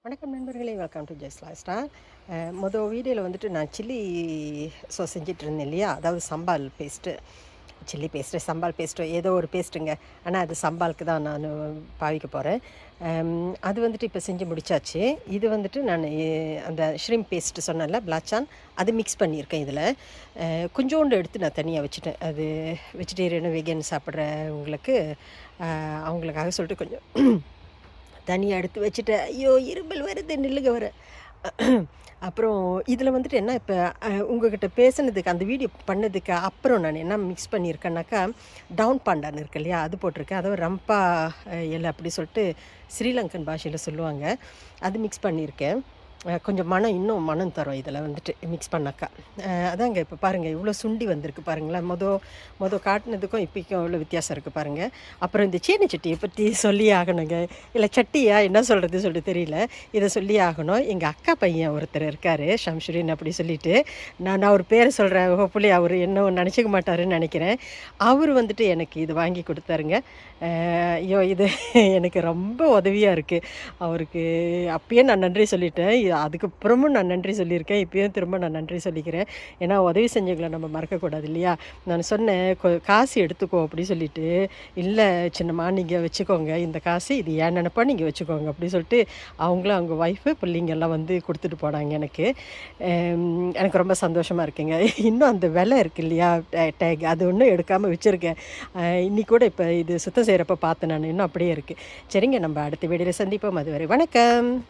வணக்கம் நண்பர்களே, welcome to ஜெஸ் லாஸ்டா. மொதல் வீடியோவில் வந்துட்டு நான் சில்லி செஞ்சிட்டு இருந்தேன் இல்லையா, அதாவது sambal paste, chilli paste sambal பேஸ்ட்டோ ஏதோ ஒரு பேஸ்ட்டுங்க. ஆனால் அது சம்பாலுக்கு தான் நான் பாவிக்க போகிறேன். அது வந்துட்டு இப்போ செஞ்சு முடித்தாச்சு. இது வந்துட்டு நான் அந்த ஷ்ரிம்ப் பேஸ்ட்டு சொன்னேன்ல, பிளாச்சான், அது மிக்ஸ் பண்ணியிருக்கேன். இதில் கொஞ்சோண்டு எடுத்து நான் தனியாக வச்சுட்டேன். அது வெஜிடேரியனு வெகன் சாப்பிட்றவங்களுக்கு அவங்களுக்காக சொல்லிட்டு கொஞ்சம் தனியாக எடுத்து வச்சுட்டேன். ஐயோ, இருமல் வருது, நில்லுங்க வர. அப்புறம் இதில் வந்துட்டு என்ன, இப்போ உங்கள்கிட்ட பேசுனதுக்கு அந்த வீடியோ பண்ணதுக்கு அப்புறம் நான் என்ன மிக்ஸ் பண்ணியிருக்கேன்னாக்கா, டவுன் பாண்டான்னு இருக்கு இல்லையா, அது போட்டிருக்கேன். அதாவது ரம்பா இலை அப்படி சொல்லிட்டு ஸ்ரீலங்கன் பாஷையில் சொல்லுவாங்க. அது மிக்ஸ் பண்ணியிருக்கேன். கொஞ்சம் இன்னும் மனம் தரும் இதில் வந்துட்டு மிக்ஸ் பண்ணாக்கா. அதாங்க இப்போ பாருங்கள், இவ்வளோ சுண்டி வந்திருக்கு பாருங்களேன். மொதல் காட்டினதுக்கும் இப்போக்கும் இவ்வளோ வித்தியாசம் இருக்குது பாருங்கள். அப்புறம் இந்த சீனி சட்டியை பற்றி சொல்லியே ஆகணுங்க. இல்லை சட்டியா என்ன சொல்கிறது சொல்லிட்டு தெரியல, இதை சொல்லியே ஆகணும். எங்கள் அக்கா பையன் ஒருத்தர் இருக்கார், ஷம்ஷுரின் அப்படி சொல்லிட்டு. நான் அவர் பேரை சொல்கிறேன், ஹோப்ஃபுல்லி அவர் என்ன நினச்சிக்க மாட்டாருன்னு நினைக்கிறேன். அவர் வந்துட்டு எனக்கு இது வாங்கி கொடுத்தாருங்க. ஐயோ, இது எனக்கு ரொம்ப உதவியாக இருக்குது. அவருக்கு அப்பயே நான் நன்றி சொல்லிட்டேன், அதுக்கப்புறமும் நான் நன்றி சொல்லியிருக்கேன். இப்போயும் திரும்ப நான் நன்றி சொல்லிக்கிறேன். ஏன்னா உதவி செஞ்சவங்களை நம்ம மறக்கக்கூடாது இல்லையா. நான் சொன்னேன், காசு எடுத்துக்கோ அப்படி சொல்லிட்டு. இல்லை சின்னம்மா, நீங்கள் வச்சுக்கோங்க இந்த காசு, இது ஏன் நினப்பா நீங்கள் வச்சுக்கோங்க அப்படி சொல்லிட்டு அவங்களும் அவங்க ஒய்ஃபு பிள்ளைங்கெல்லாம் வந்து கொடுத்துட்டு போனாங்க எனக்கு. எனக்கு ரொம்ப சந்தோஷமாக இருக்குங்க. இன்னும் அந்த விலை இருக்குது இல்லையா, டேக், அது ஒன்றும் எடுக்காமல் வச்சுருக்கேன். இன்னைக்கு கூட இப்போ இது சுத்தம் செய்கிறப்ப பார்த்தேன் நான், இன்னும் அப்படியே இருக்குது. சரிங்க, நம்ம அடுத்த வீடியோவில் சந்திப்போம். அதுவரை வணக்கம்.